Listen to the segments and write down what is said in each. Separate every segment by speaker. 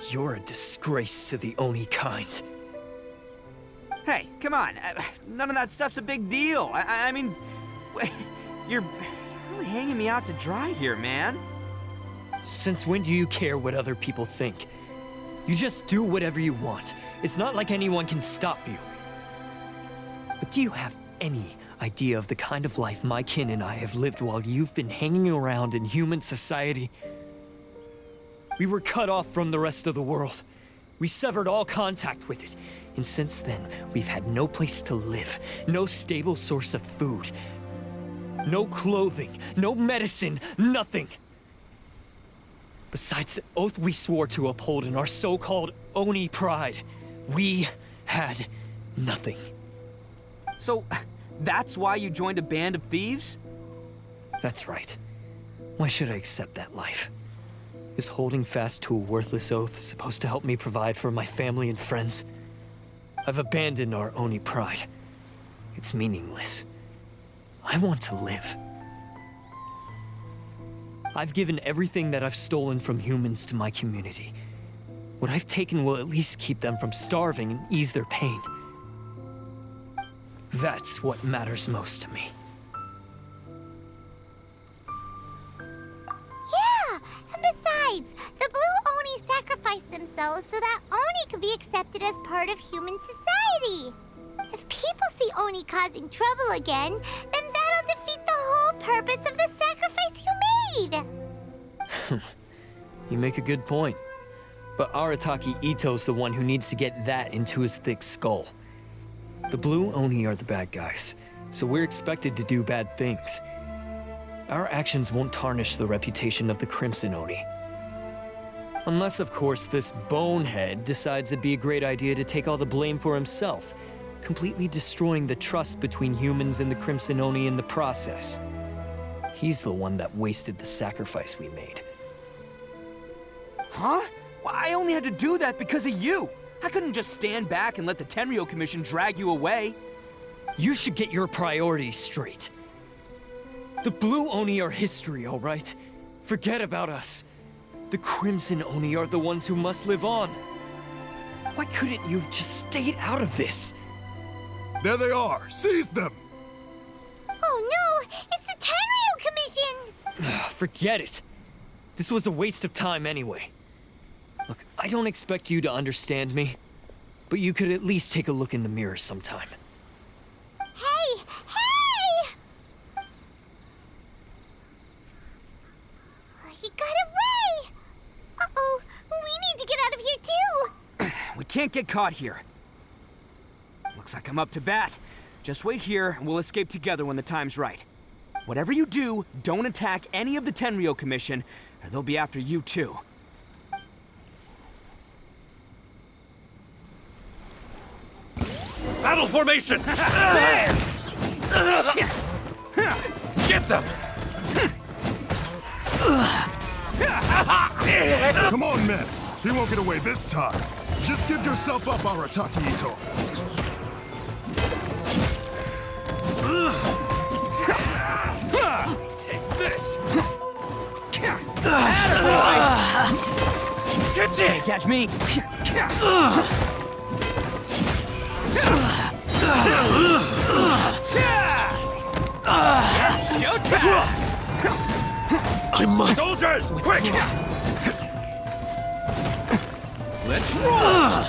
Speaker 1: You're a disgrace to the Oni kind.
Speaker 2: Hey, come on. None of that stuff's a big deal. I mean, you're really hanging me out to dry here, man.
Speaker 1: Since when do you care what other people think? You just do whatever you want. It's not like anyone can stop you. But do you have any idea of the kind of life my kin and I have lived while you've been hanging around in human society? We were cut off from the rest of the world. We severed all contact with it. And since then, we've had no place to live, no stable source of food, no clothing, no medicine, nothing. Besides the oath we swore to uphold in our so-called Oni pride, we had nothing.
Speaker 2: So, that's why you joined a band of thieves?
Speaker 1: That's right. Why should I accept that life? Is holding fast to a worthless oath supposed to help me provide for my family and friends? I've abandoned our Oni pride. It's meaningless. I want to live. I've given everything that I've stolen from humans to my community. What I've taken will at least keep them from starving and ease their pain. That's what matters most to me.
Speaker 3: Yeah, and besides, the Blue Oni sacrificed themselves so that Oni could be accepted as part of human society. If people see Oni causing trouble again, then that'll defeat the whole purpose of the sacrifice you made.
Speaker 1: You make a good point. But Arataki Ito's the one who needs to get that into his thick skull. The Blue Oni are the bad guys, so we're expected to do bad things. Our actions won't tarnish the reputation of the Crimson Oni. Unless, of course, this bonehead decides it'd be a great idea to take all the blame for himself, completely destroying the trust between humans and the Crimson Oni in the process. He's the one that wasted the sacrifice we made.
Speaker 2: Huh? Well, I only had to do that because of you. I couldn't just stand back and let the Tenryou Commission drag you away.
Speaker 1: You should get your priorities straight. The Blue Oni are history, all right? Forget about us. The Crimson Oni are the ones who must live on. Why couldn't you have just stayed out of this?
Speaker 4: There they are! Seize them!
Speaker 3: Oh no! It's the Tenryou Commission!
Speaker 1: Forget it. This was a waste of time anyway. Look, I don't expect you to understand me, but you could at least take a look in the mirror sometime.
Speaker 3: Hey! Hey! He got away! Uh-oh, we need to get out of here too!
Speaker 2: We can't get caught here. Looks like I'm up to bat. Just wait here, and we'll escape together when the time's right. Whatever you do, don't attack any of the Tenryou Commission, or they'll be after you too.
Speaker 5: Battle formation! Get them!
Speaker 4: Come on, men! He won't get away this time! Just give yourself up, Arataki Ito!
Speaker 5: Take this!
Speaker 2: Can't catch me! Showtime!
Speaker 5: I must... Soldiers! Quick!
Speaker 2: Let's roll!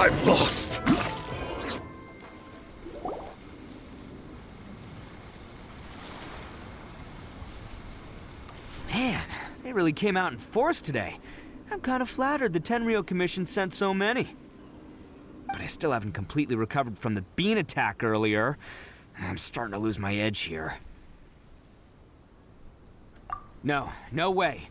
Speaker 5: I've lost!
Speaker 2: Man, they really came out in force today. I'm kind of flattered the Tenryou Commission sent so many. But I still haven't completely recovered from the bean attack earlier. I'm starting to lose my edge here. No way.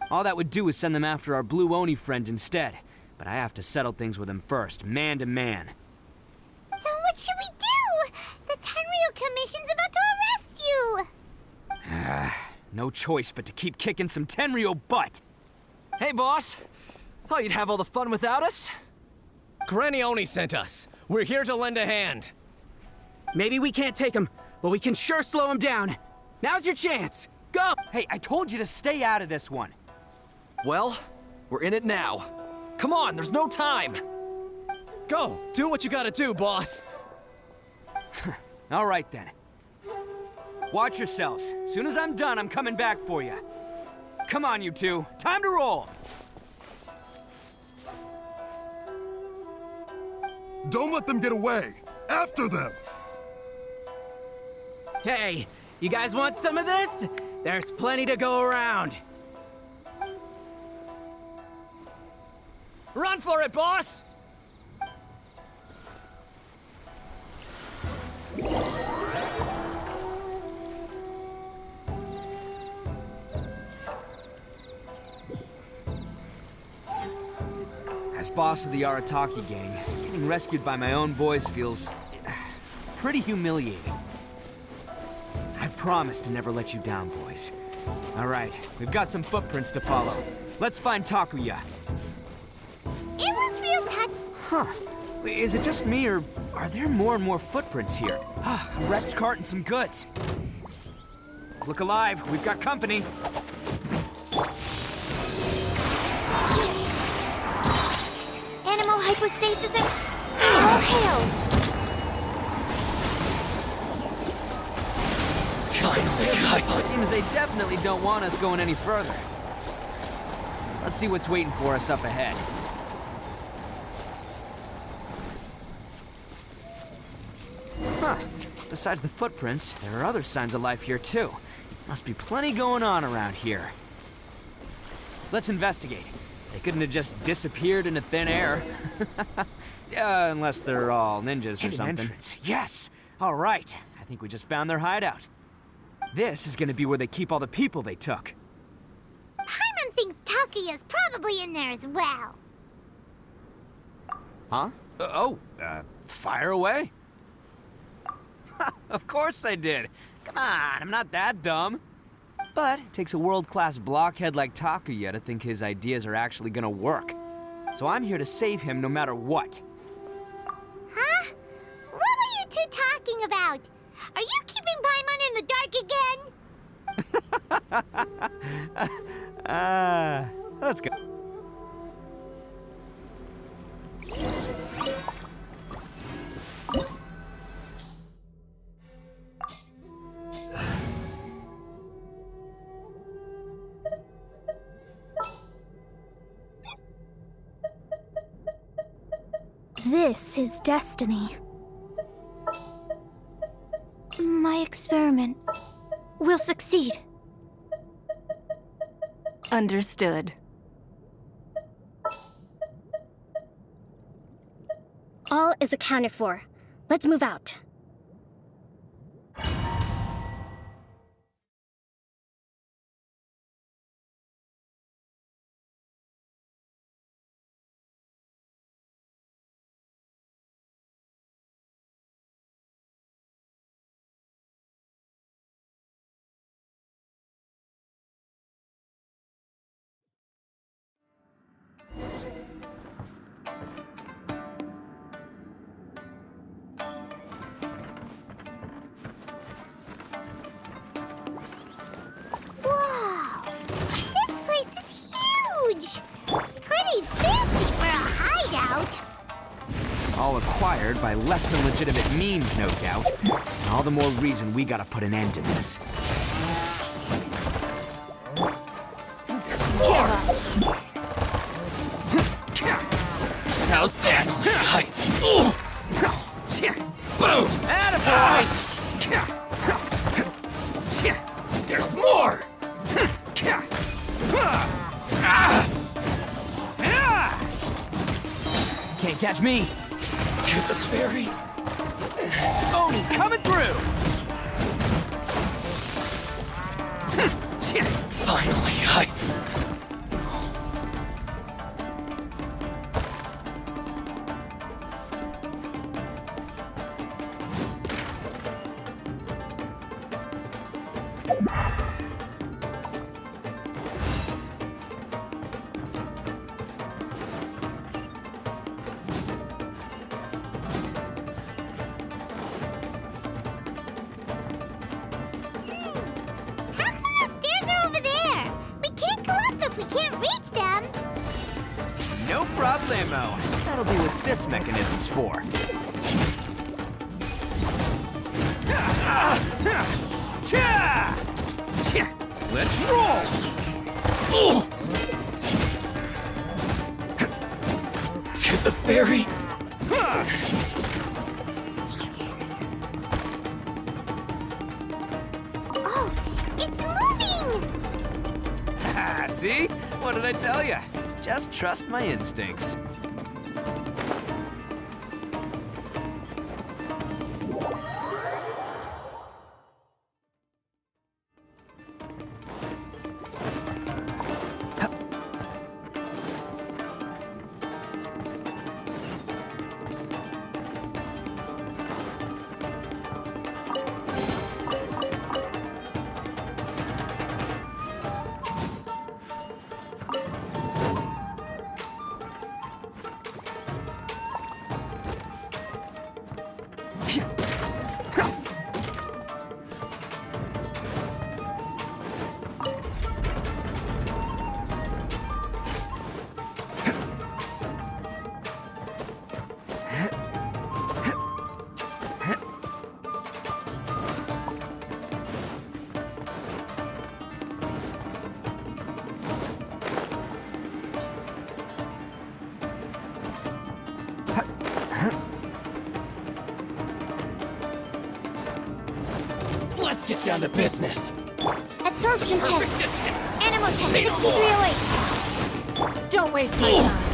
Speaker 2: All that would do is send them after our Blue Oni friend instead. But I have to settle things with him first, man to man.
Speaker 3: Then what should we do? The Tenryou Commission's about to arrest you!
Speaker 2: No choice but to keep kicking some Tenryou butt.
Speaker 6: Hey, boss. Thought you'd have all the fun without us?
Speaker 7: Granny Oni sent us. We're here to lend a hand. Maybe we can't take him, but we can sure slow him down. Now's your chance. Go!
Speaker 2: Hey, I told you to stay out of this one.
Speaker 6: Well, we're in it now. Come on, there's no time.
Speaker 8: Go! Do what you gotta do, boss!
Speaker 2: All right, then. Watch yourselves. Soon as I'm done, I'm coming back for you. Come on, you two. Time to roll!
Speaker 4: Don't let them get away! After them!
Speaker 7: Hey, you guys want some of this? There's plenty to go around.
Speaker 8: Run for it, boss!
Speaker 2: As boss of the Arataki gang, getting rescued by my own boys feels pretty humiliating. I promise to never let you down, boys. All right, we've got some footprints to follow. Let's find Takuya.
Speaker 3: It was real touching.
Speaker 2: Huh. Is it just me, or are there more and more footprints here? A wrecked cart and some goods. Look alive, we've got company.
Speaker 3: Animal hypostasis and all hail.
Speaker 2: Seems they definitely don't want us going any further. Let's see what's waiting for us up ahead. Huh. Besides the footprints, there are other signs of life here too. Must be plenty going on around here. Let's investigate. They couldn't have just disappeared into thin air. Unless they're all ninjas or something. Entrance. Yes! All right. I think we just found their hideout. This is gonna be where they keep all the people they took.
Speaker 3: Paimon thinks Takuya's probably in there as well.
Speaker 2: Huh? Fire away? Of course I did. Come on, I'm not that dumb. But it takes a world-class blockhead like Takuya to think his ideas are actually gonna work. So I'm here to save him no matter what.
Speaker 3: Huh? What were you two talking about? Are you keeping Paimon in the dark again?
Speaker 2: Let's go.
Speaker 9: This is destiny. My experiment will succeed.
Speaker 10: Understood.
Speaker 9: All is accounted for. Let's move out.
Speaker 3: Wow! This place is huge! Pretty fancy for a hideout.
Speaker 2: All acquired by less than legitimate means, no doubt. And all the more reason we gotta put an end to this.
Speaker 5: How's this? Boom!
Speaker 2: Attaboy!
Speaker 5: There's more!
Speaker 2: Can't catch me.
Speaker 5: To the ferry.
Speaker 2: Oni coming through!
Speaker 5: Finally,
Speaker 2: problemo. That'll be what this mechanism's for. Let's roll!
Speaker 5: To the ferry.
Speaker 3: Oh, it's moving!
Speaker 2: See? What did I tell you? Just trust my instincts.
Speaker 5: Let's get down to business.
Speaker 3: Absorption
Speaker 5: Perfect
Speaker 3: test.
Speaker 5: distance.
Speaker 3: Animal test
Speaker 5: Say no
Speaker 3: 6308. Don't waste my time.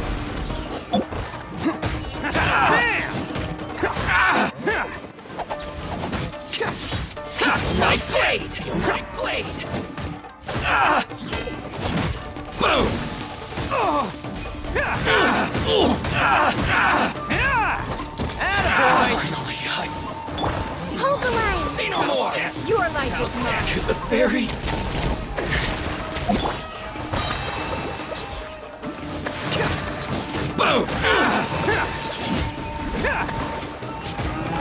Speaker 5: My blade! My blade! Boom! Finally,
Speaker 3: Hold the line.
Speaker 5: say no more!
Speaker 3: Your life is mine.
Speaker 5: To the ferry. Boom!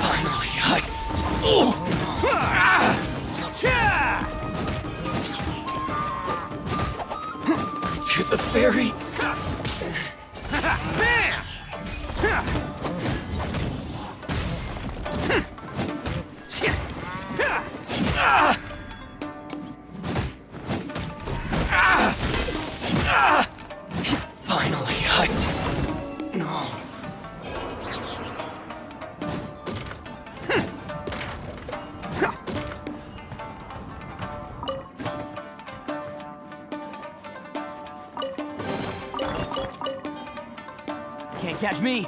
Speaker 5: Finally, to the ferry. Finally, no.
Speaker 2: Can't catch me.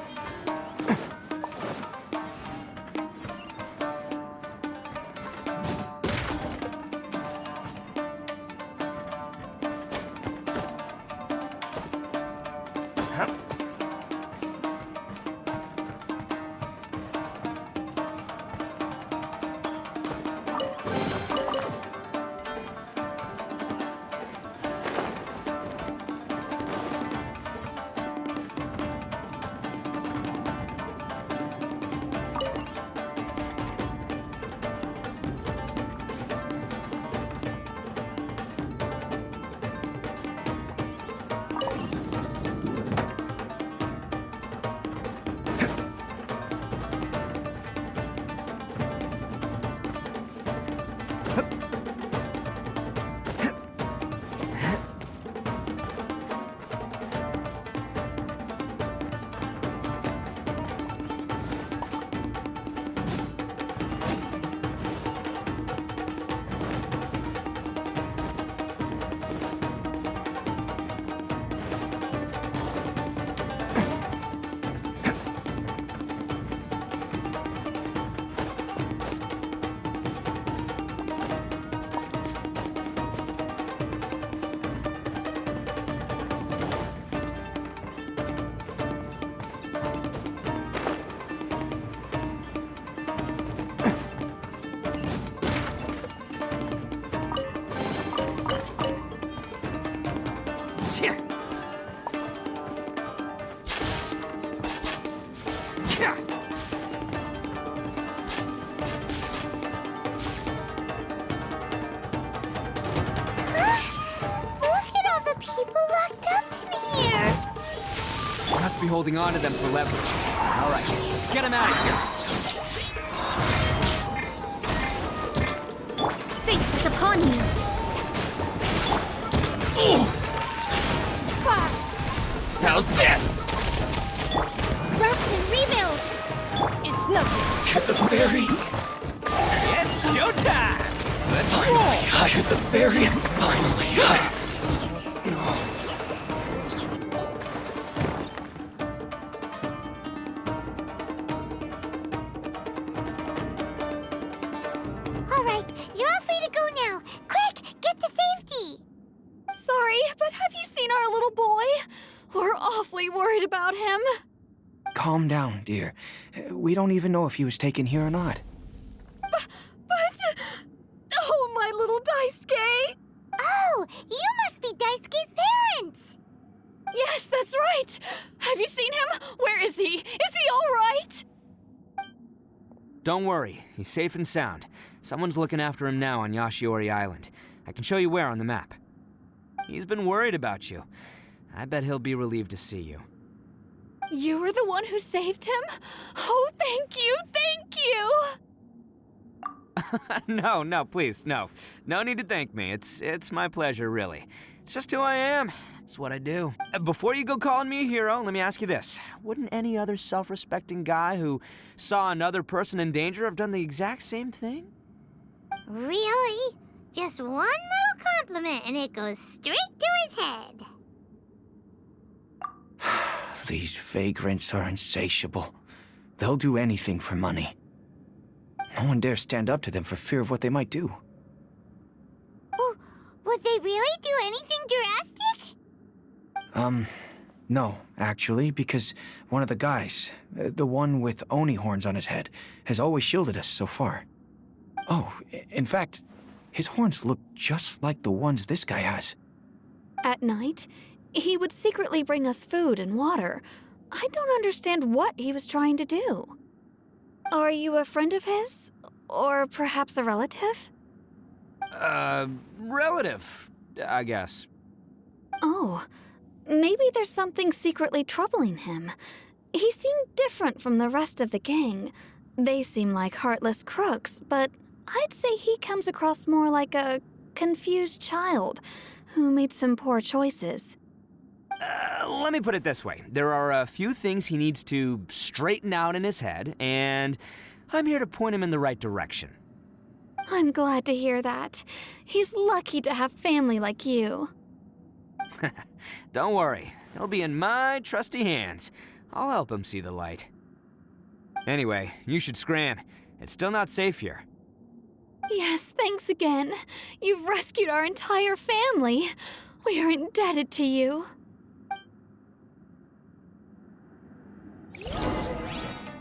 Speaker 2: holding on to them for leverage. All right, let's get him out of here.
Speaker 9: Fate is upon you.
Speaker 5: How's this?
Speaker 3: Rest and rebuild.
Speaker 9: It's nothing.
Speaker 5: To the very,
Speaker 2: It's showtime! Let's roll!
Speaker 5: to the very, finally.
Speaker 3: All right, you're all free to go now. Quick, get to safety.
Speaker 10: Sorry, but have you seen our little boy? We're awfully worried about him.
Speaker 11: Calm down, dear. We don't even know if he was taken here or not.
Speaker 10: But... Oh, my little Daisuke!
Speaker 3: Oh, you must be Daisuke's parents.
Speaker 10: Yes, that's right! Have you seen him? Where is he? Is he all right?
Speaker 2: Don't worry, he's safe and sound. Someone's looking after him now on Yashiori Island. I can show you where on the map. He's been worried about you. I bet he'll be relieved to see you.
Speaker 10: You were the one who saved him? Oh, thank you, thank you!
Speaker 2: No, please, no. No need to thank me. It's my pleasure, really. It's just who I am. It's what I do. Before you go calling me a hero, let me ask you this. Wouldn't any other self-respecting guy who saw another person in danger have done the exact same thing?
Speaker 3: Really? Just one little compliment and it goes straight to his head.
Speaker 11: These vagrants are insatiable. They'll do anything for money. No one dares stand up to them for fear of what they might do.
Speaker 3: Well, would they really do anything drastic?
Speaker 11: No, actually, because one of the guys, the one with Oni horns on his head, has always shielded us so far. Oh, in fact, his horns look just like the ones this guy has.
Speaker 10: At night, he would secretly bring us food and water. I don't understand what he was trying to do. Are you a friend of his? Or perhaps a relative?
Speaker 2: Relative, I guess.
Speaker 10: Oh, maybe there's something secretly troubling him. He seemed different from the rest of the gang. They seem like heartless crooks, but I'd say he comes across more like a confused child who made some poor choices.
Speaker 2: Let me put it this way. There are a few things he needs to straighten out in his head, and I'm here to point him in the right direction.
Speaker 10: I'm glad to hear that. He's lucky to have family like you.
Speaker 2: Don't worry. He'll be in my trusty hands. I'll help him see the light. Anyway, you should scram. It's still not safe here.
Speaker 10: Yes, thanks again. You've rescued our entire family. We are indebted to you.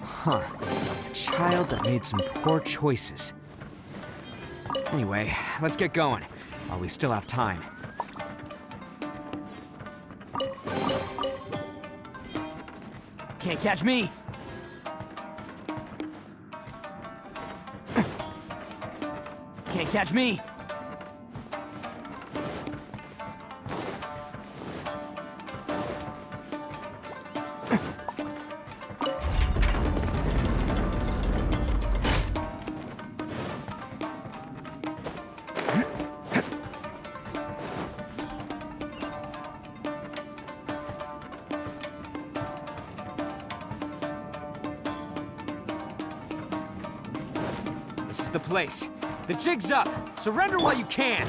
Speaker 2: Huh. A child that made some poor choices. Anyway, let's get going, while we still have time. Can't catch me! Can't catch me! This is the place. The jig's up. Surrender while you can.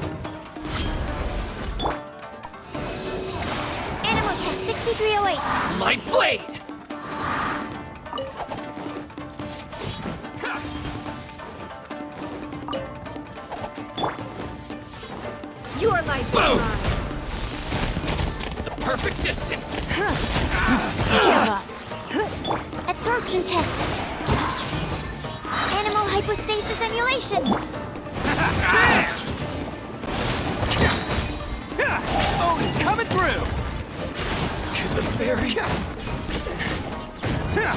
Speaker 3: Animal test 6308.
Speaker 5: My blade!
Speaker 9: Your life is
Speaker 5: Boom!
Speaker 9: mine.
Speaker 5: The perfect distance!
Speaker 9: Give up.
Speaker 3: Absorption test. Animal hypostasis emulation.
Speaker 2: Oh, coming through!
Speaker 5: To the very...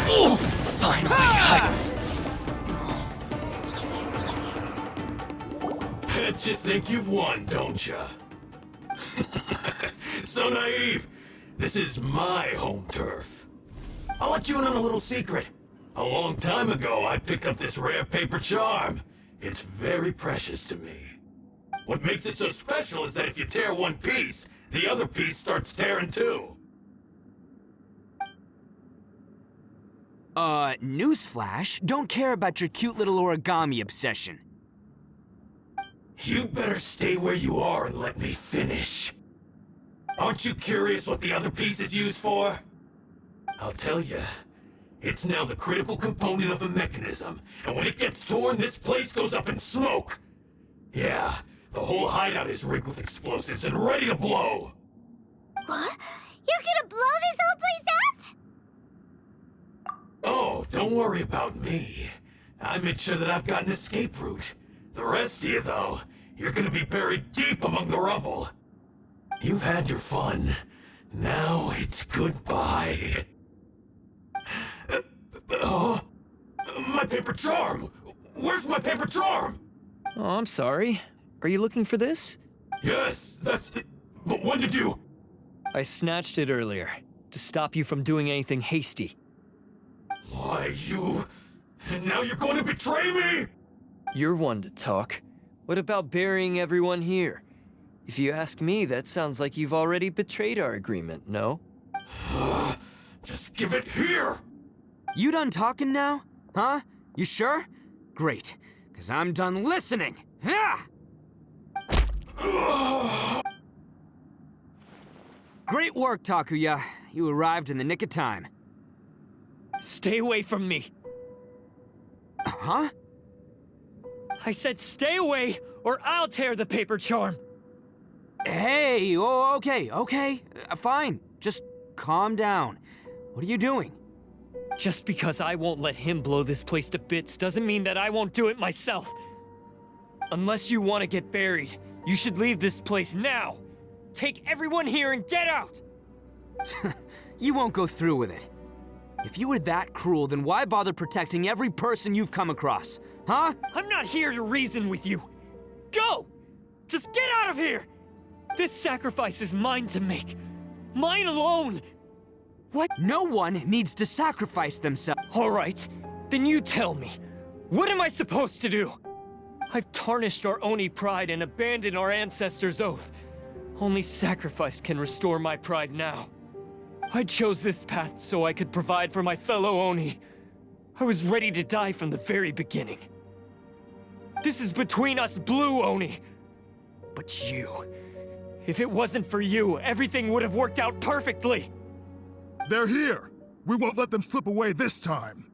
Speaker 5: Oh, finally!
Speaker 12: Bet you think you've won, don't ya? So naive. This is my home turf. I'll let you in on a little secret. A long time ago, I picked up this rare paper charm. It's very precious to me. What makes it so special is that if you tear one piece, the other piece starts tearing too.
Speaker 2: Newsflash, don't care about your cute little origami obsession.
Speaker 12: You better stay where you are and let me finish. Aren't you curious what the other piece is used for? I'll tell you. It's now the critical component of the mechanism, and when it gets torn, this place goes up in smoke. Yeah, the whole hideout is rigged with explosives and ready to blow.
Speaker 3: What? You're gonna blow this whole place up?
Speaker 12: Oh, don't worry about me. I made sure that I've got an escape route. The rest of you, though, you're gonna be buried deep among the rubble. You've had your fun. Now it's goodbye. My paper charm! Where's my paper charm?
Speaker 1: Oh, I'm sorry. Are you looking for this?
Speaker 12: Yes, that's it. But when did you...
Speaker 1: I snatched it earlier, to stop you from doing anything hasty.
Speaker 12: Why, you... And now you're going to betray me?
Speaker 1: You're one to talk. What about burying everyone here? If you ask me, that sounds like you've already betrayed our agreement, no?
Speaker 12: Just give it here!
Speaker 2: You done talking now? Huh? You sure? Great, because I'm done listening. Ha! Great work, Takuya. You arrived in the nick of time.
Speaker 1: Stay away from me.
Speaker 2: Huh?
Speaker 1: I said stay away, or I'll tear the paper charm.
Speaker 2: Hey, oh, okay. Fine. Just calm down. What are you doing?
Speaker 1: Just because I won't let him blow this place to bits doesn't mean that I won't do it myself. Unless you want to get buried, you should leave this place now. Take everyone here and get out!
Speaker 2: You won't go through with it. If you were that cruel, then why bother protecting every person you've come across? Huh?
Speaker 1: I'm not here to reason with you. Go! Just get out of here! This sacrifice is mine to make. Mine alone! What?
Speaker 2: No one needs to sacrifice themselves.
Speaker 1: All right, then you tell me. What am I supposed to do? I've tarnished our Oni pride and abandoned our ancestors' oath. Only sacrifice can restore my pride now. I chose this path so I could provide for my fellow Oni. I was ready to die from the very beginning. This is between us blue Oni. But you... If it wasn't for you, everything would have worked out perfectly.
Speaker 4: They're here. We won't let them slip away this time.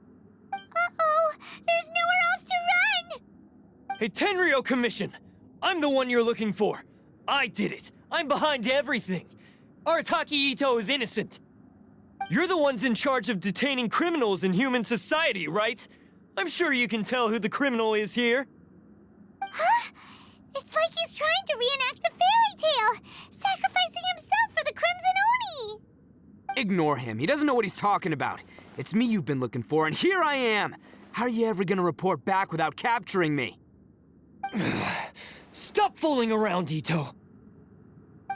Speaker 3: Uh-oh! There's nowhere else to run!
Speaker 1: Hey, Tenryo Commission! I'm the one you're looking for. I did it. I'm behind everything. Arataki Ito is innocent. You're the ones in charge of detaining criminals in human society, right? I'm sure you can tell who the criminal is here.
Speaker 3: Huh? It's like he's trying to reenact the fairy tale, sacrificing himself for the Crimson Oni!
Speaker 2: Ignore him. He doesn't know what he's talking about. It's me you've been looking for, and here I am! How are you ever gonna report back without capturing me?
Speaker 1: Stop fooling around, Ito.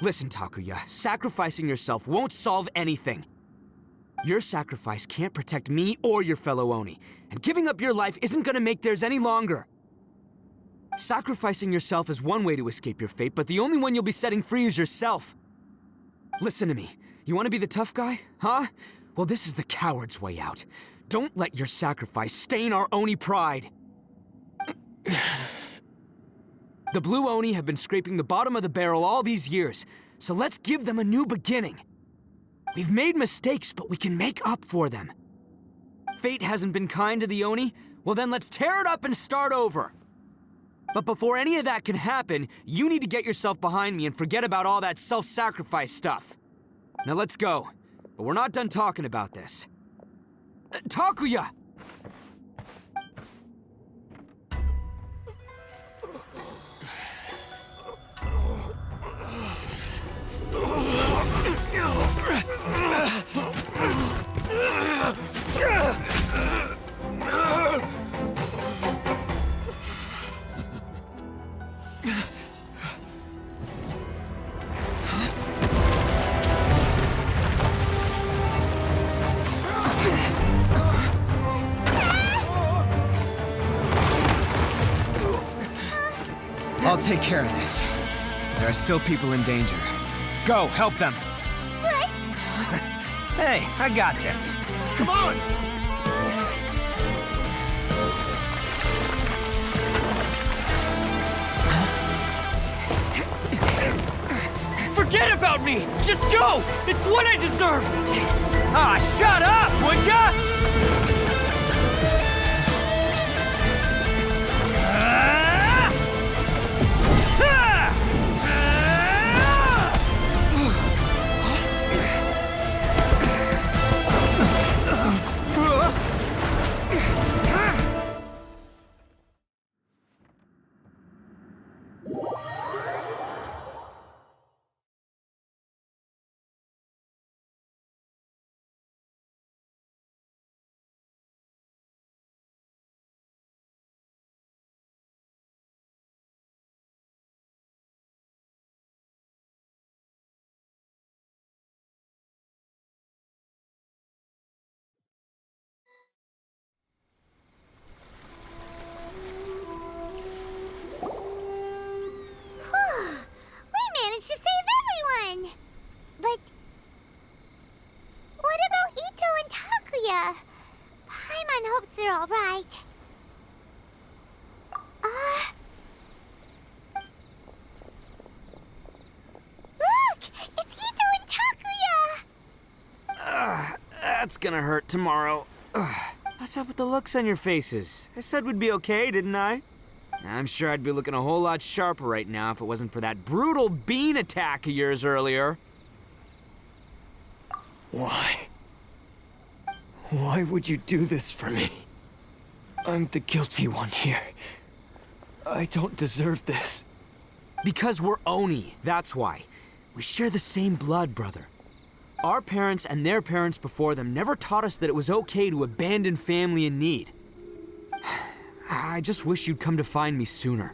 Speaker 2: Listen, Takuya, sacrificing yourself won't solve anything. Your sacrifice can't protect me or your fellow Oni, and giving up your life isn't gonna make theirs any longer. Sacrificing yourself is one way to escape your fate, but the only one you'll be setting free is yourself. Listen to me. You want to be the tough guy, huh? Well, this is the coward's way out. Don't let your sacrifice stain our Oni pride. The blue Oni have been scraping the bottom of the barrel all these years, so let's give them a new beginning. We've made mistakes, but we can make up for them. Fate hasn't been kind to the Oni? Well, then let's tear it up and start over. But before any of that can happen, you need to get yourself behind me and forget about all that self-sacrifice stuff. Now let's go. But we're not done talking about this. Takuya! I'll take care of this. There are still people in danger. Go, help them.
Speaker 3: What?
Speaker 2: Hey, I got this.
Speaker 4: Come on!
Speaker 1: Forget about me! Just go! It's what I deserve!
Speaker 2: Ah, shut up, would ya?
Speaker 3: We managed to save everyone! But what about Ito and Takuya? Paimon hopes they're alright. Look! It's Ito and Takuya!
Speaker 2: That's gonna hurt tomorrow. What's up with the looks on your faces? I said we'd be okay, didn't I? I'm sure I'd be looking a whole lot sharper right now if it wasn't for that brutal bean attack of yours earlier.
Speaker 1: Why? Why would you do this for me? I'm the guilty one here. I don't deserve this.
Speaker 2: Because we're Oni, that's why. We share the same blood, brother. Our parents and their parents before them never taught us that it was okay to abandon family in need. I just wish you'd come to find me sooner.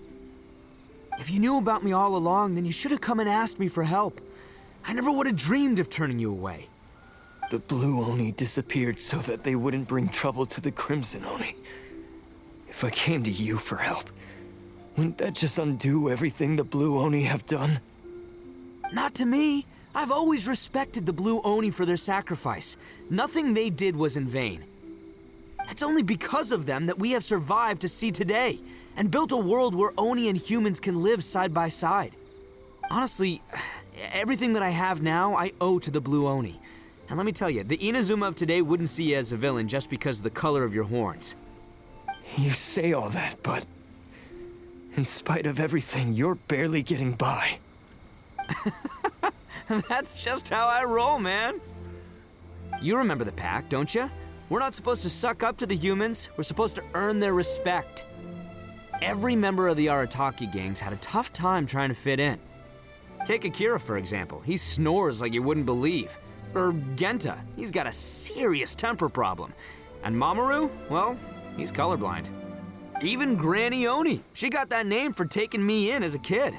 Speaker 2: If you knew about me all along, then you should have come and asked me for help. I never would have dreamed of turning you away.
Speaker 1: The Blue Oni disappeared so that they wouldn't bring trouble to the Crimson Oni. If I came to you for help, wouldn't that just undo everything the Blue Oni have done?
Speaker 2: Not to me. I've always respected the Blue Oni for their sacrifice. Nothing they did was in vain. It's only because of them that we have survived to see today, and built a world where Oni and humans can live side by side. Honestly, everything that I have now, I owe to the Blue Oni. And let me tell you, the Inazuma of today wouldn't see you as a villain just because of the color of your horns.
Speaker 1: You say all that, but in spite of everything, you're barely getting by.
Speaker 2: That's just how I roll, man. You remember the pact, don't you? We're not supposed to suck up to the humans. We're supposed to earn their respect. Every member of the Arataki gangs had a tough time trying to fit in. Take Akira, for example. He snores like you wouldn't believe. Or Genta. He's got a serious temper problem. And Mamoru, well, he's colorblind. Even Granny Oni. She got that name for taking me in as a kid.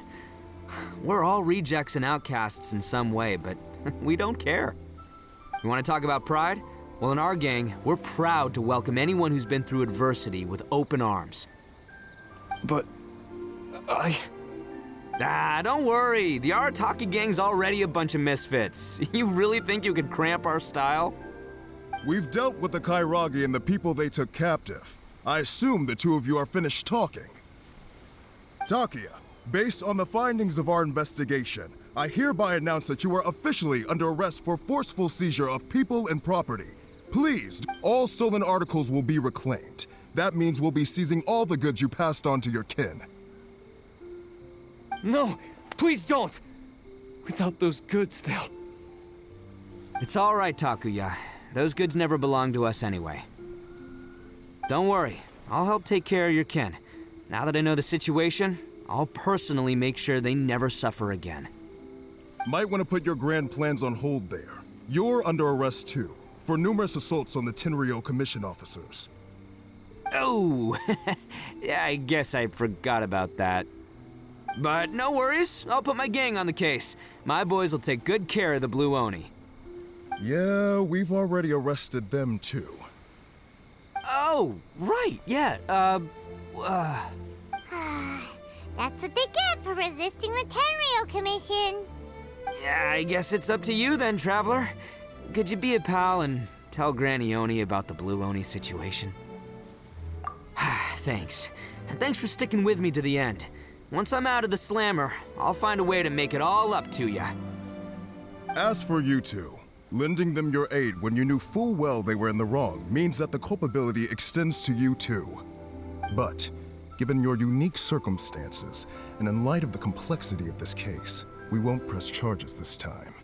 Speaker 2: We're all rejects and outcasts in some way, but we don't care. You want to talk about pride? Well, in our gang, we're proud to welcome anyone who's been through adversity with open arms.
Speaker 1: But
Speaker 2: don't worry. The Arataki gang's already a bunch of misfits. You really think you could cramp our style?
Speaker 4: We've dealt with the Kairagi and the people they took captive. I assume the two of you are finished talking. Takuya, based on the findings of our investigation, I hereby announce that you are officially under arrest for forceful seizure of people and property. Please, all stolen articles will be reclaimed. That means we'll be seizing all the goods you passed on to your kin.
Speaker 1: no, please don't! Without those goods, they'll...
Speaker 2: It's all right, Takuya. Those goods never belonged to us anyway. Don't worry. I'll help take care of your kin. Now that I know the situation, I'll personally make sure they never suffer again.
Speaker 4: Might want to put your grand plans on hold there. You're under arrest too, for numerous assaults on the Tenryou Commission officers.
Speaker 2: Oh, yeah, I guess I forgot about that. But no worries, I'll put my gang on the case. My boys will take good care of the Blue Oni.
Speaker 4: Yeah, we've already arrested them too.
Speaker 2: Oh, right, yeah,
Speaker 3: That's what they get for resisting the Tenryou Commission.
Speaker 2: Yeah, I guess it's up to you then, Traveler. Could you be a pal and tell Granny Oni about the Blue Oni situation? Thanks. And thanks for sticking with me to the end. Once I'm out of the slammer, I'll find a way to make it all up to ya.
Speaker 4: As for you two, lending them your aid when you knew full well they were in the wrong means that the culpability extends to you too. But, given your unique circumstances, and in light of the complexity of this case, we won't press charges this time.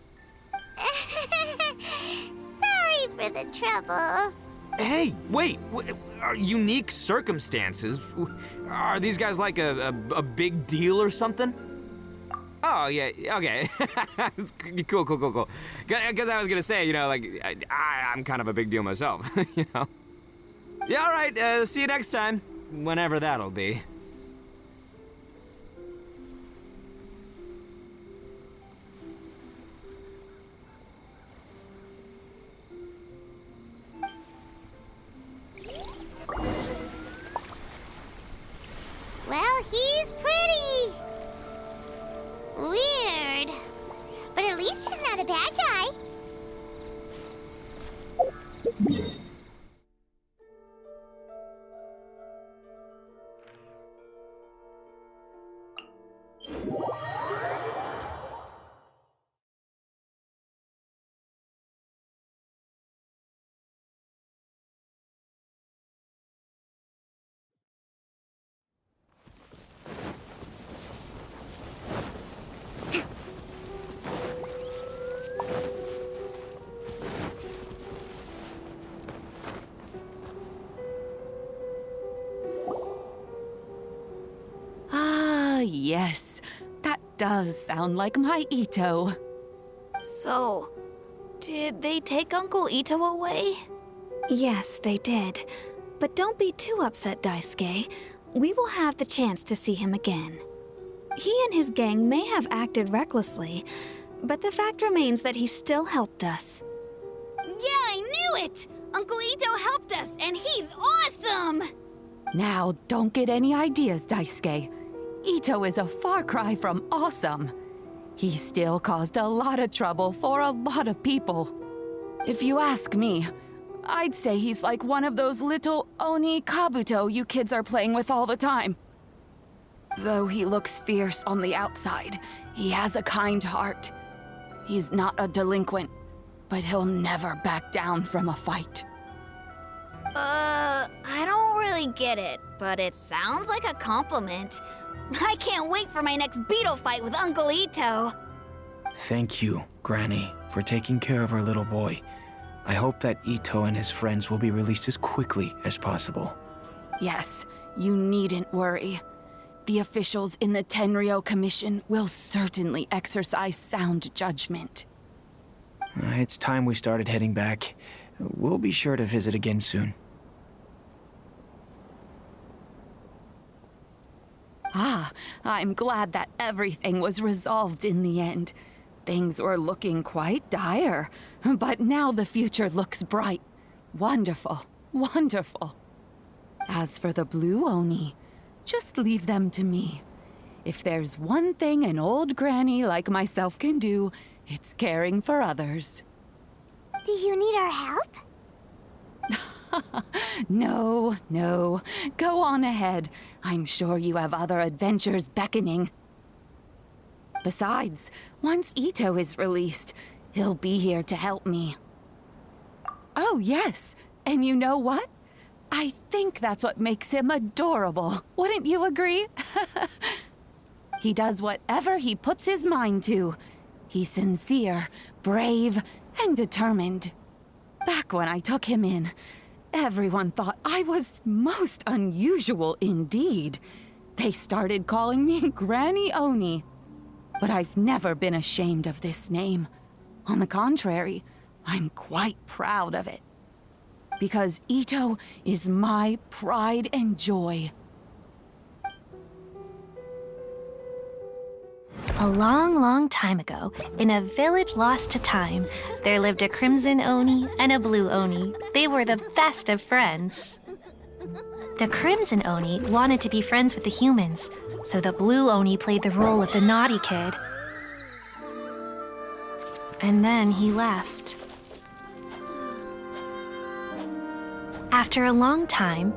Speaker 3: Sorry for the trouble.
Speaker 2: Hey, wait! Are unique circumstances? Are these guys like a big deal or something? Oh, yeah, okay. Cool. Because I was gonna say, you know, like, I'm kind of a big deal myself, you know? Yeah, all right, see you next time. Whenever that'll be.
Speaker 3: Well, he's pretty. Weird. But at least he's not a bad guy.
Speaker 13: Yes, that does sound like my Ito.
Speaker 10: So, did they take Uncle Ito away? Yes, they did. But don't be too upset, Daisuke. We will have the chance to see him again. He and his gang may have acted recklessly, but the fact remains that he still helped us. Yeah, I knew it! Uncle Ito helped us, and he's awesome!
Speaker 13: Now, don't get any ideas, Daisuke. Ito is a far cry from awesome. He still caused a lot of trouble for a lot of people. If you ask me, I'd say he's like one of those little Oni Kabuto you kids are playing with all the time. Though he looks fierce on the outside, he has a kind heart. He's not a delinquent, but he'll never back down from a fight.
Speaker 10: I don't really get it, but it sounds like a compliment. I can't wait for my next beetle fight with Uncle Ito.
Speaker 11: Thank you, Granny, for taking care of our little boy. I hope that Ito and his friends will be released as quickly as possible.
Speaker 13: Yes, you needn't worry. The officials in the Tenryou Commission will certainly exercise sound judgment.
Speaker 11: It's time we started heading back. We'll be sure to visit again soon.
Speaker 13: Ah, I'm glad that everything was resolved in the end. Things were looking quite dire, but now the future looks bright. Wonderful, wonderful. As for the Blue Oni, just leave them to me. If there's one thing an old granny like myself can do, it's caring for others.
Speaker 3: Do you need our help?
Speaker 13: No. Go on ahead. I'm sure you have other adventures beckoning. Besides, once Ito is released, he'll be here to help me. Oh, yes. And you know what? I think that's what makes him adorable. Wouldn't you agree? He does whatever he puts his mind to. He's sincere, brave, and determined. Back when I took him in, everyone thought I was most unusual indeed. They started calling me Granny Oni. But I've never been ashamed of this name. On the contrary, I'm quite proud of it. Because Ito is my pride and joy.
Speaker 9: A long, long time ago, in a village lost to time, there lived a crimson Oni and a blue Oni. They were the best of friends. The Crimson Oni wanted to be friends with the humans, so the Blue Oni played the role of the naughty kid. And then he left. After a long time,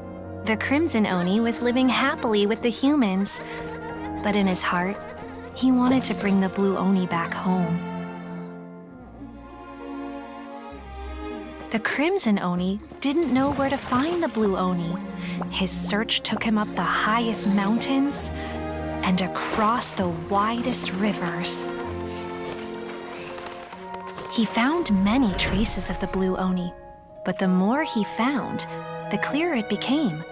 Speaker 9: the Crimson Oni was living happily with the humans, but in his heart, he wanted to bring the Blue Oni back home. The Crimson Oni didn't know where to find the Blue Oni. His search took him up the highest mountains and across the widest rivers. He found many traces of the Blue Oni, but the more he found, the clearer it became.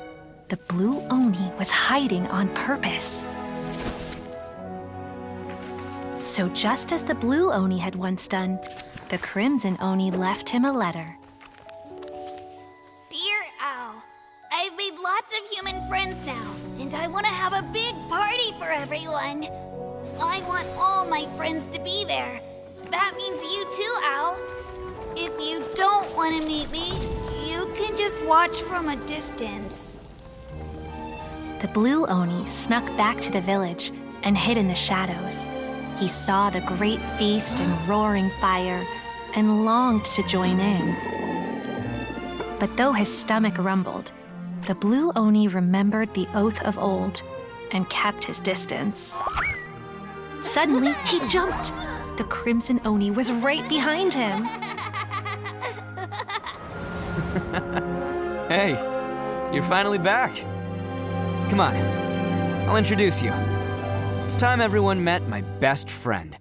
Speaker 9: The Blue Oni was hiding on purpose. So just as the Blue Oni had once done, the Crimson Oni left him a letter.
Speaker 10: Dear Al, I've made lots of human friends now, and I want to have a big party for everyone. I want all my friends to be there. That means you too, Al. If you don't want to meet me, you can just watch from a distance.
Speaker 9: The Blue Oni snuck back to the village and hid in the shadows. He saw the great feast and roaring fire and longed to join in. But though his stomach rumbled, the Blue Oni remembered the oath of old and kept his distance. Suddenly, he jumped. The Crimson Oni was right behind him.
Speaker 2: Hey, you're finally back. Come on, I'll introduce you. It's time everyone met my best friend.